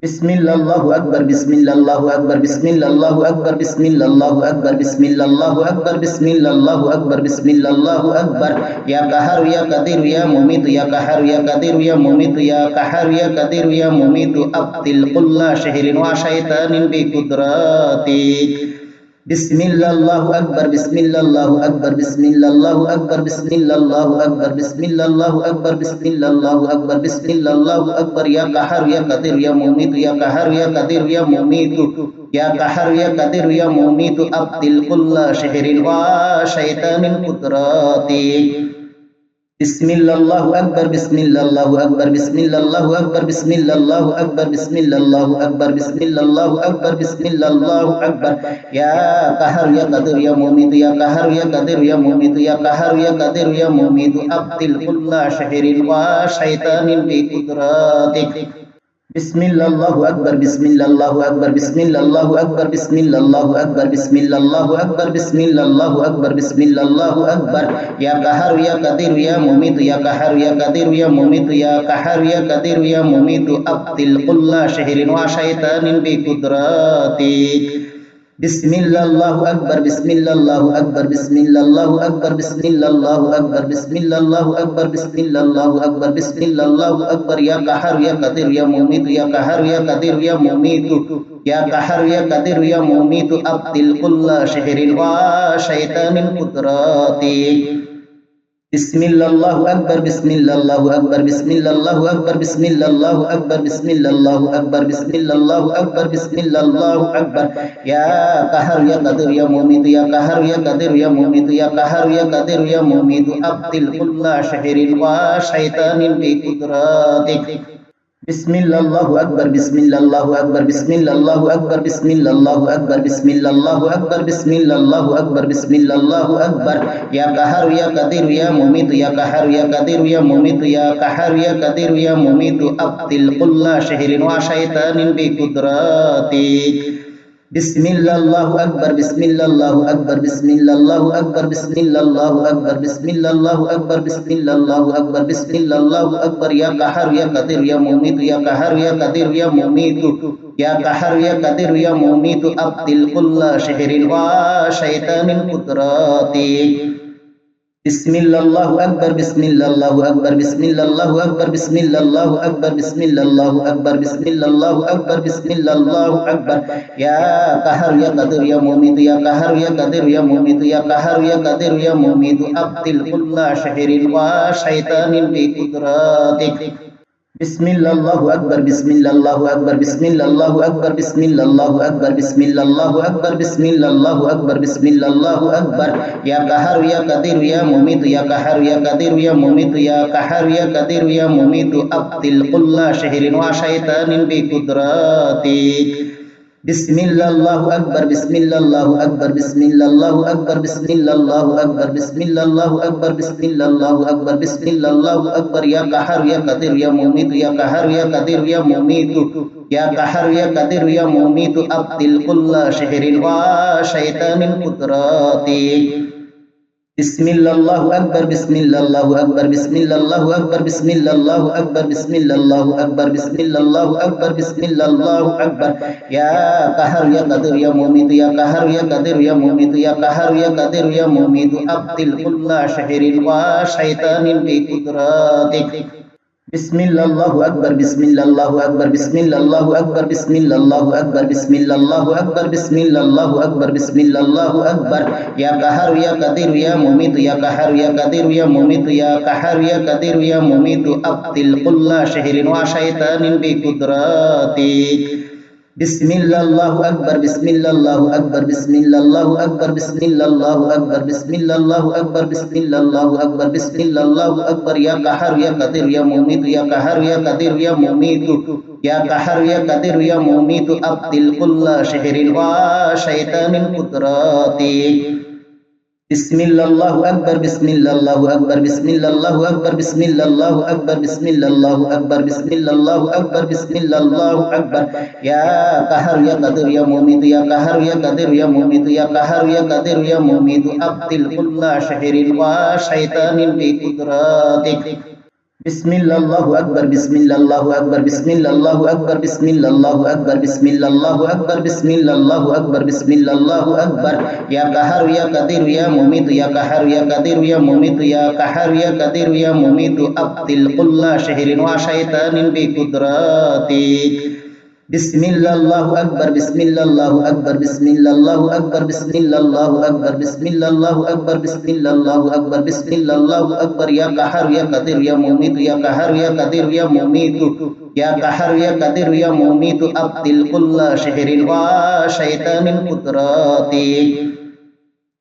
বিসমিল্লাল্লাহু আকবার, বিসমিল্লাল্লাহু আকবার, বিসমিল্লাল্লাহু আকবার, বিসমিল্লাল্লাহু আকবার, বিসমিল্লাল্লাহু আকবার, বিসমিল্লাল্লাহু আকবার, বিসমিল্লাল্লাহু আকবার। ইয়া কাহারু ইয়া কাদিরু ইয়া মুমিতু, ইয়া কাহারু ইয়া কাদিরু ইয়া মুমিতু, ইয়া কাহারু ইয়া কাদিরু ইয়া মুমিতু আবতিল কুল্লা শাহরিন ওয়া শাইতানিন বিকুদরাতিক। বিসমিল্লাল্লাহু আকবার, বিসমিল্লাল্লাহু আকবার, বিসমিল্লাল্লাহু আকবার, বিসমিল্লাল্লাহু আকবার, বিসমিল্লাল্লাহু আকবার, বিসমিল্লাল্লাহু আকবার, বিসমিল্লাল্লাহু আকবার। ইয়া কাহারু ইয়া কাদিরু ইয়া মুমিতু, ইয়া কাহারু ইয়া কাদিরু ইয়া মুমিতু, ইয়া কাহারু ইয়া কাদিরু ইয়া মুমিতু আবতিল কুল্লা শাহরিন ওয়া শাইতানিন কুদরাতিক। বিসমিল্লাল্লাহু আকবার, বিসমিল্লাল্লাহু আকবার, বিসমিল্লাল্লাহু আকবার, বিসমিল্লাল্লাহু আকবার, বিসমিল্লাল্লাহু আকবার, বিসমিল্লাল্লাহু আকবার, বিসমিল্লাল্লাহু আকবার। ইয়া কাহারু ইয়া কাদিরু ইয়া মুমিতু, ইয়া কাহারু ইয়া কাদিরু ইয়া মুমিতু, ইয়া কাহারু ইয়া কাদিরু ইয়া মুমিতু আবতিল কুল্লা শাহরিন ওয়া শাইতানিন বিকুদরাতিক। বিসমিল্লাল্লাহু আকবার, বিসমিল্লাল্লাহু আকবার, বিসমিল্লাল্লাহু আকবার, বিসমিল্লাল্লাহু আকবার, বিসমিল্লাল্লাহু আকবার, বিসমিল্লাল্লাহু আকবার, বিসমিল্লাল্লাহু আকবার। ইয়া কাহারু ইয়া কাদিরু ইয়া মুমিতু, ইয়া কাহারু ইয়া কাদিরু ইয়া মুমিতু, ইয়া কাহারু ইয়া কাদিরু ইয়া মুমিতু আবতিল কুল্লা শাহরিন ওয়া শাইতানিন বিকুদরাতিক। বিসমিল্লাল্লাহু আকবার, বিসমিল্লাল্লাহু আকবার, বিসমিল্লাল্লাহু আকবার, বিসমিল্লাল্লাহু আকবার, বিসমিল্লাল্লাহু আকবার, বিসমিল্লাল্লাহু আকবার, বিসমিল্লাল্লাহু আকবার। ইয়া কাহারু ইয়া কাদিরু ইয়া মুমিতু, ইয়া কাহারু ইয়া কাদিরু ইয়া মুমিতু, ইয়া কাহারু ইয়া কাদিরু ইয়া মুমিতু আবতিল কুল্লা শাহরিন ওয়া শাইতানিন কুদরাতিক। বিসমিল্লাল্লাহু আকবার, বিসমিল্লাল্লাহু আকবার, বিসমিল্লাল্লাহু আকবার, বিসমিল্লাল্লাহু আকবার, বিসমিল্লাল্লাহু আকবার, বিসমিল্লাল্লাহু আকবার, বিসমিল্লাল্লাহু আকবার। ইয়া কাহারু ইয়া কাদিরু ইয়া মুমিতু, ইয়া কাহারু ইয়া কাদিরু ইয়া মুমিতু, ইয়া কাহারু ইয়া কাদিরু ইয়া মুমিতু আবতিল কুল্লা শাহরিন ওয়া শাইতানিন বিকুদরাতিক। বিসমিল্লাল্লাহু আকবার, বিসমিল্লাল্লাহু আকবার, বিসমিল্লাল্লাহু আকবার, বিসমিল্লাল্লাহু আকবার, বিসমিল্লাল্লাহু আকবার, বিসমিল্লাল্লাহু আকবার, বিসমিল্লাল্লাহু আকবার। ইয়া কাহারু ইয়া কাদিরু ইয়া মুমিতু, ইয়া কাহারু ইয়া কাদিরু ইয়া মুমিতু, ইয়া কাহারু ইয়া কাদিরু ইয়া মুমিতু আবতিল কুল্লা শাহরিন ওয়া শাইতানিন বিকুদরাতিক। বিসমিল্লাল্লাহু আকবার, বিসমিল্লাল্লাহু আকবার, বিসমিল্লাল্লাহু আকবার, বিসমিল্লাল্লাহু আকবার, বিসমিল্লাল্লাহু আকবার, বিসমিল্লাল্লাহু আকবার, বিসমিল্লাল্লাহু আকবার। ইয়া কাহারু ইয়া কাদিরু ইয়া মুমিতু, ইয়া কাহারু ইয়া কাদিরু ইয়া মুমিতু, ইয়া কাহারু ইয়া কাদিরু ইয়া মুমিতু আবতিল কুল্লা শাহরিন ওয়া শাইতানিন কুদরাতিক। বিসমিল্লাল্লাহু আকবার, বিসমিল্লাল্লাহু আকবার, বিসমিল্লাল্লাহু আকবার, বিসমিল্লাল্লাহু আকবার, বিসমিল্লাল্লাহু আকবার, বিসমিল্লাল্লাহু আকবার, বিসমিল্লাল্লাহু আকবার। ইয়া কাহারু ইয়া কাদিরু ইয়া মুমিতু, ইয়া কাহারু ইয়া কাদিরু ইয়া মুমিতু, ইয়া কাহারু ইয়া কাদিরু ইয়া মুমিতু আবতিল কুল্লা শাহরিন ওয়া শাইতানিন বিকুদরাতিক। বিসমিল্লাল্লাহু আকবার, বিসমিল্লাল্লাহু আকবার, বিসমিল্লাল্লাহু আকবার, বিসমিল্লাল্লাহু আকবার, বিসমিল্লাল্লাহু আকবার, বিসমিল্লাল্লাহু আকবার, বিসমিল্লাল্লাহু আকবার। ইয়া কাহারু ইয়া কাদিরু ইয়া মুমিতু, ইয়া কাহারু ইয়া কাদিরু ইয়া মুমিতু, ইয়া কাহারু ইয়া কাদিরু ইয়া মুমিতু আবতিল কুল্লা শাহরিন ওয়া শাইতানিন বিকুদরাতিক। বিসমিল্লাল্লাহু আকবার, বিসমিল্লাল্লাহু আকবার, বিসমিল্লাল্লাহু আকবার, বিসমিল্লাল্লাহু আকবার, বিসমিল্লাল্লাহু আকবার, বিসমিল্লাল্লাহু আকবার, বিসমিল্লাল্লাহু আকবার। ইয়া কাহারু ইয়া কাদিরু ইয়া মুমিতু, ইয়া কাহারু ইয়া কাদিরু ইয়া মুমিতু, ইয়া কাহারু ইয়া কাদিরু ইয়া মুমিতু আবতিল কুল্লা শাহরিন ওয়া শাইতানিন কুদরাতিক। বিসমিল্লাল্লাহু আকবার, বিসমিল্লাল্লাহু আকবার, বিসমিল্লাল্লাহু আকবার, বিসমিল্লাল্লাহু আকবার, বিসমিল্লাল্লাহু আকবার, বিসমিল্লাল্লাহু আকবার, বিসমিল্লাল্লাহু আকবার। ইয়া কাহারু ইয়া কাদিরু ইয়া মুমিতু, ইয়া কাহারু ইয়া কাদিরু ইয়া মুমিতু, ইয়া কাহারু ইয়া কাদিরু ইয়া মুমিতু আবতিল কুল্লা শাহরিন ওয়া শাইতানিন বিকুদরাতিক। বিসমিল্লাল্লাহু আকবার, বিসমিল্লাল্লাহু আকবার, বিসমিল্লাল্লাহু আকবার, বিসমিল্লাল্লাহু আকবার, বিসমিল্লাল্লাহু আকবার, বিসমিল্লাল্লাহু আকবার, বিসমিল্লাল্লাহু আকবার। ইয়া কাহারু ইয়া কাদিরু ইয়া মুমিতু, ইয়া কাহারু ইয়া কাদিরু ইয়া মুমিতু, ইয়া কাহারু ইয়া কাদিরু ইয়া মুমিতু আবতিল কুল্লা শাহরিন ওয়া শাইতানিন বিকুদরাতিক। বিসমিল্লাল্লাহু আকবার, বিসমিল্লাল্লাহু আকবার, বিসমিল্লাল্লাহু আকবার, বিসমিল্লাল্লাহু আকবার, বিসমিল্লাল্লাহু আকবার, বিসমিল্লাল্লাহু আকবার, বিসমিল্লাল্লাহু আকবার। ইয়া কাহারু ইয়া কাদিরু ইয়া মুমিতু, ইয়া কাহারু ইয়া কাদিরু ইয়া মুমিতু, ইয়া কাহারু ইয়া কাদিরু ইয়া মুমিতু আবতিল কুল্লা শাহরিন ওয়া শাইতানিন কুদরাতিক। বিসমিল্লাল্লাহু আকবার, বিসমিল্লাল্লাহু আকবার, বিসমিল্লাল্লাহু আকবার, বিসমিল্লাল্লাহু আকবার, বিসমিল্লাল্লাহু আকবার, বিসমিল্লাল্লাহু আকবার, বিসমিল্লাল্লাহু আকবার। ইয়া কাহারু ইয়া কাদিরু ইয়া মুমিতু, ইয়া কাহারু ইয়া কাদিরু ইয়া মুমিতু, ইয়া কাহারু ইয়া কাদিরু ইয়া মুমিতু আবতিল কুল্লা শাহরিন ওয়া শাইতানিন বিকুদরাতিক। বিসমিল্লাল্লাহু আকবার বিসমিল্লাল্লাহু আকবার বিসমিল্লাল্লাহু আকবার বিসমিল্লাল্লাহু আকবার বিসমিল্লাল্লাহু আকবার বিসমিল্লাল্লাহু আকবার বিসমিল্লাল্লাহু আকবার ইয়া কাহারু ইয়া কাদিরু ইয়া মুমিতু ইয়া কাহারু ইয়া কাদিরু ইয়া মুমিতু ইয়া কাহারু ইয়া কাদিরু ইয়া মুমিতু আবতিল কুল্লা শাহরিন ওয়া শাইতানিন বিকুদরাতিক বিসমিল্লাল্লাহু আকবার বিসমিল্লাল্লাহু আকবার বিসমিল্লাল্লাহু আকবার বিসমিল্লাল্লাহু আকবার বিসমিল্লাল্লাহু আকবার বিসমিল্লাল্লাহু আকবার বিসমিল্লাল্লাহু আকবার ইয়া কাহারু ইয়া কাদিরু ইয়া মুমিতু ইয়া কাহারু ইয়া কাদিরু ইয়া মুমিতু ইয়া কাহারু ইয়া কাদিরু ইয়া মুমিতু আবতিল কুল্লা শাহরিন ওয়া শাইতানিন কুদরাতিক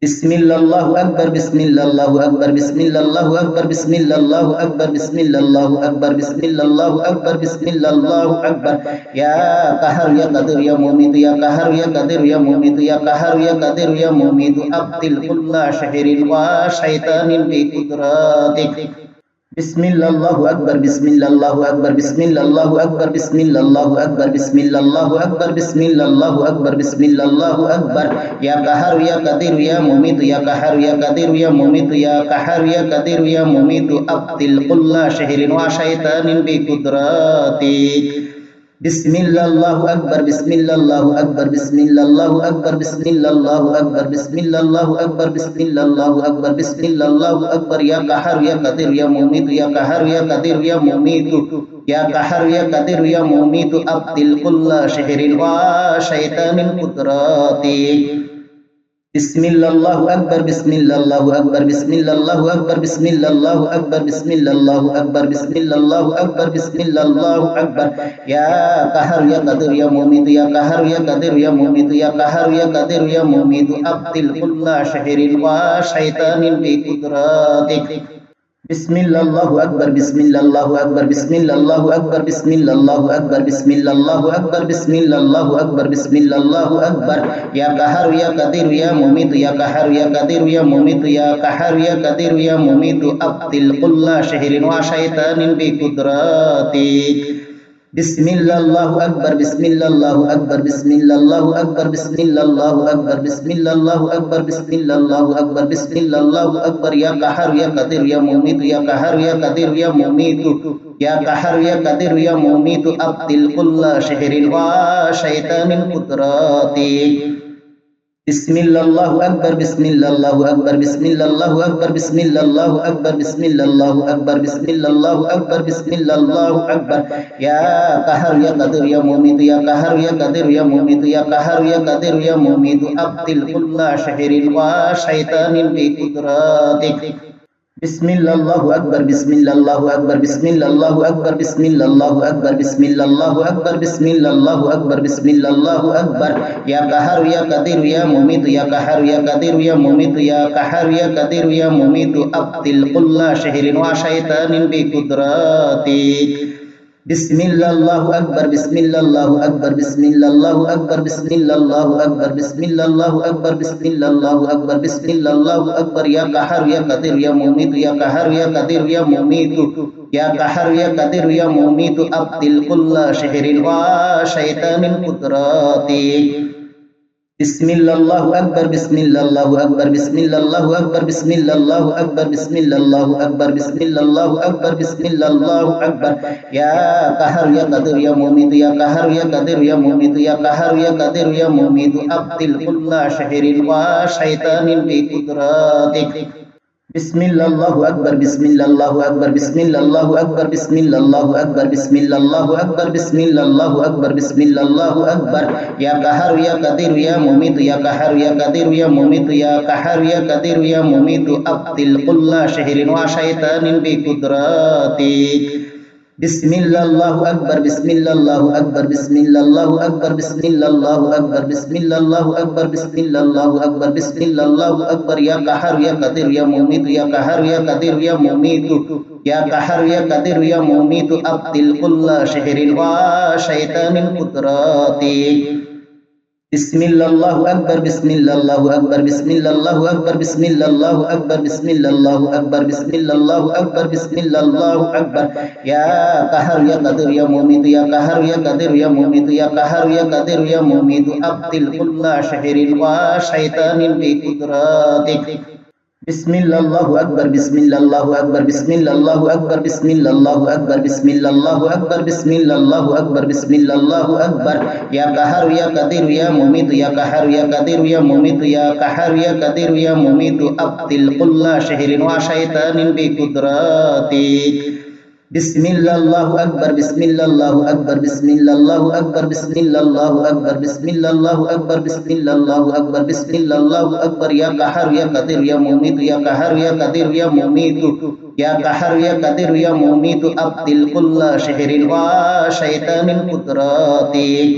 বিসমিল্লাল্লাহু আকবার বিসমিল্লাল্লাহু আকবার বিসমিল্লাল্লাহু আকবার বিসমিল্লাল্লাহু আকবার বিসমিল্লাল্লাহু আকবার বিসমিল্লাল্লাহু আকবার বিসমিল্লাল্লাহু আকবার ইয়া কাহারু ইয়া কাদিরু ইয়া মুমিতু ইয়া কাহারু ইয়া কাদিরু ইয়া মুমিতু ইয়া কাহারু ইয়া কাদিরু ইয়া মুমিতু আবতিল কুল্লা শাহরিন ওয়া শাইতানিন বিকুদরাতিক বিসমিল্লাল্লাহু আকবার বিসমিল্লাল্লাহু আকবার বিসমিল্লাল্লাহু আকবার বিসমিল্লাল্লাহু আকবার বিসমিল্লাল্লাহু আকবার বিসমিল্লাল্লাহু আকবার বিসমিল্লাল্লাহু আকবার ইয়া কাহারু ইয়া কাদিরু ইয়া মুমিতু ইয়া কাহারু ইয়া কাদিরু ইয়া মুমিতু ইয়া কাহারু ইয়া কাদিরু ইয়া মুমিতু আবতিল কুল্লা শাহরিন ওয়া শাইতানিন বিকুদরাতিক বিসমিল্লাল্লাহু আকবার বিসমিল্লাল্লাহু আকবার বিসমিল্লাল্লাহু আকবার বিসমিল্লাল্লাহু আকবার বিসমিল্লাল্লাহু আকবার বিসমিল্লাল্লাহু আকবার বিসমিল্লাল্লাহু আকবার ইয়া কাহারু ইয়া কাদিরু ইয়া মুমিতু ইয়া কাহারু ইয়া কাদিরু ইয়া মুমিতু ইয়া কাহারু ইয়া কাদিরু ইয়া মুমিতু আবতিল কুল্লা শাহরিন ওয়া শাইতানিন কুদরাতিক বিসমিল্লাল্লাহু আকবার বিসমিল্লাল্লাহু আকবার বিসমিল্লাল্লাহু আকবার বিসমিল্লাল্লাহু আকবার বিসমিল্লাল্লাহু আকবার বিসমিল্লাল্লাহু আকবার বিসমিল্লাল্লাহু আকবার ইয়া কাহারু ইয়া কাদিরু ইয়া মুমিতু ইয়া কাহারু ইয়া কাদিরু ইয়া মুমিতু ইয়া কাহারু ইয়া কাদিরু ইয়া মুমিতু আবতিল কুল্লা শাহরিন ওয়া শাইতানিন বিকুদরাতিক বিসমিল্লাল্লাহু আকবার বিসমিল্লাল্লাহু আকবার বিসমিল্লাল্লাহু আকবার বিসমিল্লাল্লাহু আকবার বিসমিল্লাল্লাহু আকবার বিসমিল্লাল্লাহু আকবার বিসমিল্লাল্লাহু আকবার ইয়া কাহারু ইয়া কাদিরু ইয়া মুমিতু ইয়া কাহারু ইয়া কাদিরু ইয়া মুমিতু ইয়া কাহারু ইয়া কাদিরু ইয়া মুমিতু আবতিল কুল্লা শাহরিন ওয়া শাইতানিন বিকুদরাতিক বিসমিল্লাল্লাহু আকবার বিসমিল্লাল্লাহু আকবার বিসমিল্লাল্লাহু আকবার বিসমিল্লাল্লাহু আকবার বিসমিল্লাল্লাহু আকবার বিসমিল্লাল্লাহু আকবার বিসমিল্লাল্লাহু আকবার ইয়া কাহারু ইয়া কাদিরু ইয়া মুমিতু ইয়া কাহারু ইয়া কাদিরু ইয়া মুমিতু ইয়া কাহারু ইয়া কাদিরু ইয়া মুমিতু আবতিল কুল্লা শাহরিন ওয়া শাইতানিন কুদরাতিক বিসমিল্লাল্লাহু আকবার বিসমিল্লাল্লাহু আকবার বিসমিল্লাল্লাহু আকবার বিসমিল্লাল্লাহু আকবার বিসমিল্লাল্লাহু আকবার বিসমিল্লাল্লাহু আকবার বিসমিল্লাল্লাহু আকবার ইয়া কাহারু ইয়া কাদিরু ইয়া মুমিতু ইয়া কাহারু ইয়া কাদিরু ইয়া মুমিতু ইয়া কাহারু ইয়া কাদিরু ইয়া মুমিতু আবতিল কুল্লা শাহরিন ওয়া শাইতানিন বিকুদরাতিক বিসমিল্লাল্লাহু আকবার বিসমিল্লাল্লাহু আকবার বিসমিল্লাল্লাহু আকবার বিসমিল্লাল্লাহু আকবার বিসমিল্লাল্লাহু আকবার বিসমিল্লাল্লাহু আকবার বিসমিল্লাল্লাহু আকবার ইয়া কাহারু ইয়া কাদিরু ইয়া মুমিতু ইয়া কাহারু ইয়া কাদিরু ইয়া মুমিতু ইয়া কাহারু ইয়া কাদিরু ইয়া মুমিতু আবতিল কুল্লা শাহরিন ওয়া শাইতানিন বিকুদরাতিক বিসমিল্লাল্লাহু আকবার বিসমিল্লাল্লাহু আকবার বিসমিল্লাল্লাহু আকবার বিসমিল্লাল্লাহু আকবার বিসমিল্লাল্লাহু আকবার বিসমিল্লাল্লাহু আকবার বিসমিল্লাল্লাহু আকবার ইয়া কাহারু ইয়া কাদিরু ইয়া মুমিতু ইয়া কাহারু ইয়া কাদিরু ইয়া মুমিতু ইয়া কাহারু ইয়া কাদিরু ইয়া মুমিতু আবতিল কুল্লা শাহরিন ওয়া শাইতানিন কুদরাতিক বিসমিল্লাল্লাহু আকবার বিসমিল্লাল্লাহু আকবার বিসমিল্লাল্লাহু আকবার বিসমিল্লাল্লাহু আকবার বিসমিল্লাল্লাহু আকবার বিসমিল্লাল্লাহু আকবার বিসমিল্লাল্লাহু আকবার ইয়া কাহারু ইয়া কাদিরু ইয়া মুমিতু ইয়া কাহারু ইয়া কাদিরু ইয়া মুমিতু ইয়া কাহারু ইয়া কাদিরু ইয়া মুমিতু আবতিল কুল্লা শাহরিন ওয়া শাইতানিন বিকুদরাতিক বিসমিল্লাল্লাহু আকবার বিসমিল্লাল্লাহু আকবার বিসমিল্লাল্লাহু আকবার বিসমিল্লাল্লাহু আকবার বিসমিল্লাল্লাহু আকবার বিসমিল্লাল্লাহু আকবার বিসমিল্লাল্লাহু আকবার ইয়া কাহারু ইয়া কাদিরু ইয়া মুমিতু ইয়া কাহারু ইয়া কাদিরু ইয়া মুমিতু ইয়া কাহারু ইয়া কাদিরু ইয়া মুমিতু আবতিল কুল্লা শাহরিন ওয়া শাইতানিন বিকুদরাতিক বিসমিল্লাল্লাহু আকবার বিসমিল্লাল্লাহু আকবার বিসমিল্লাল্লাহু আকবার বিসমিল্লাল্লাহু আকবার বিসমিল্লাল্লাহু আকবার বিসমিল্লাল্লাহু আকবার বিসমিল্লাল্লাহু আকবার ইয়া কাহারু ইয়া কাদিরু ইয়া মুমিতু ইয়া কাহারু ইয়া কাদিরু ইয়া মুমিতু ইয়া কাহারু ইয়া কাদিরু ইয়া মুমিতু আবতিল কুল্লা শাহরিন ওয়া শাইতানিন কুদরাতিক বিসমিল্লাল্লাহু আকবার বিসমিল্লাল্লাহু আকবার বিসমিল্লাল্লাহু আকবার বিসমিল্লাল্লাহু আকবার বিসমিল্লাল্লাহু আকবার বিসমিল্লাল্লাহু আকবার বিসমিল্লাল্লাহু আকবার ইয়া কাহারু ইয়া কাদিরু ইয়া মুমিতু ইয়া কাহারু ইয়া কাদিরু ইয়া মুমিতু ইয়া কাহারু ইয়া কাদিরু ইয়া মুমিতু আবতিল কুল্লা শাহরিন ওয়া শাইতানিন বিকুদরাতিক বিসমিল্লাল্লাহু আকবার বিসমিল্লাল্লাহু আকবার বিসমিল্লাল্লাহু আকবার বিসমিল্লাল্লাহু আকবার বিসমিল্লাল্লাহু আকবার বিসমিল্লাল্লাহু আকবার বিসমিল্লাল্লাহু আকবার ইয়া কাহারু ইয়া কাদিরু ইয়া মুমিতু ইয়া কাহারু ইয়া কাদিরু ইয়া মুমিতু ইয়া কাহারু ইয়া কাদিরু ইয়া মুমিতু আবতিল কুল্লা শাহরিন ওয়া শাইতানিন বিকুদরাতিক বিসমিল্লাল্লাহু আকবার বিসমিল্লাল্লাহু আকবার বিসমিল্লাল্লাহু আকবার বিসমিল্লাল্লাহু আকবার বিসমিল্লাল্লাহু আকবার বিসমিল্লাল্লাহু আকবার বিসমিল্লাল্লাহু আকবার ইয়া কাহারু ইয়া কাদিরু ইয়া মুমিতু ইয়া কাহারু ইয়া কাদিরু ইয়া মুমিতু ইয়া কাহারু ইয়া কাদিরু ইয়া মুমিতু আবতিল কুল্লা শাহরিন ওয়া শাইতানিন কুদরাতিক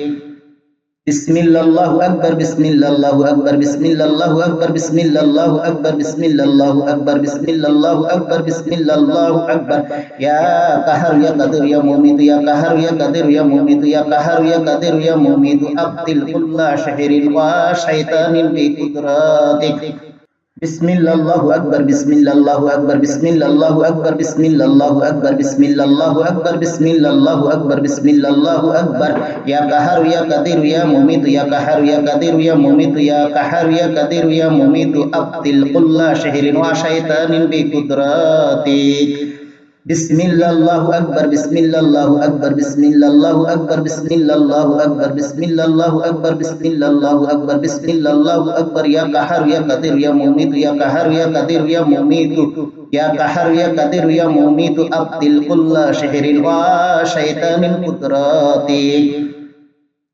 বিসমিল্লাল্লাহু আকবার বিসমিল্লাল্লাহু আকবার বিসমিল্লাল্লাহু আকবার বিসমিল্লাল্লাহু আকবার বিসমিল্লাল্লাহু আকবার বিসমিল্লাল্লাহু আকবার বিসমিল্লাল্লাহু আকবার ইয়া কাহারু ইয়া কাদিরু ইয়া মুমিতু ইয়া কাহারু ইয়া কাদিরু ইয়া মুমিতু ইয়া কাহারু ইয়া কাদিরু ইয়া মুমিতু আবতিল কুল্লা শাহরিন ওয়া শাইতানিন বিকুদরাতিক বিসমিল্লাল্লাহু আকবার বিসমিল্লাল্লাহু আকবার বিসমিল্লাল্লাহু আকবার বিসমিল্লাল্লাহু আকবার বিসমিল্লাল্লাহু আকবার বিসমিল্লাল্লাহু আকবার বিসমিল্লাল্লাহু আকবার ইয়া কাহারু ইয়া কাদিরু ইয়া মুমিতু ইয়া কাহারু ইয়া কাদিরু ইয়া মুমিতু ইয়া কাহারু ইয়া কাদিরু ইয়া মুমিতু আবতিল কুল্লা শাহরিন ওয়া শাইতানিন বিকুদরাতিক বিসমিল্লাল্লাহু আকবার বিসমিল্লাল্লাহু আকবার বিসমিল্লাল্লাহু আকবার বিসমিল্লাল্লাহু আকবার বিসমিল্লাল্লাহু আকবার বিসমিল্লাল্লাহু আকবার বিসমিল্লাল্লাহু আকবার ইয়া কাহারু ইয়া কাদিরু ইয়া মুমিতু ইয়া কাহারু ইয়া কাদিরু ইয়া মুমিতু ইয়া কাহারু ইয়া কাদিরু ইয়া মুমিতু আবতিল কুল্লা শাহরিন ওয়া শাইতানিন কুদরাতিক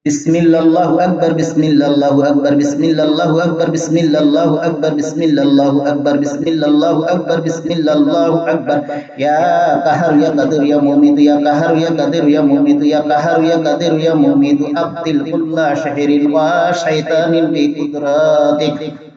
বিসমিল্লাল্লাহু আকবার বিসমিল্লাল্লাহু আকবার বিসমিল্লাল্লাহু আকবার বিসমিল্লাল্লাহু আকবার বিসমিল্লাল্লাহু আকবার বিসমিল্লাল্লাহু আকবার বিসমিল্লাল্লাহু আকবার ইয়া কাহারু ইয়া কাদিরু ইয়া মুমিতু ইয়া কাহারু ইয়া কাদিরু ইয়া মুমিতু ইয়া কাহারু ইয়া কাদিরু ইয়া মুমিতু আবতিল কুল্লা শাহরিন ওয়া শাইতানিন বিকুদরাতিক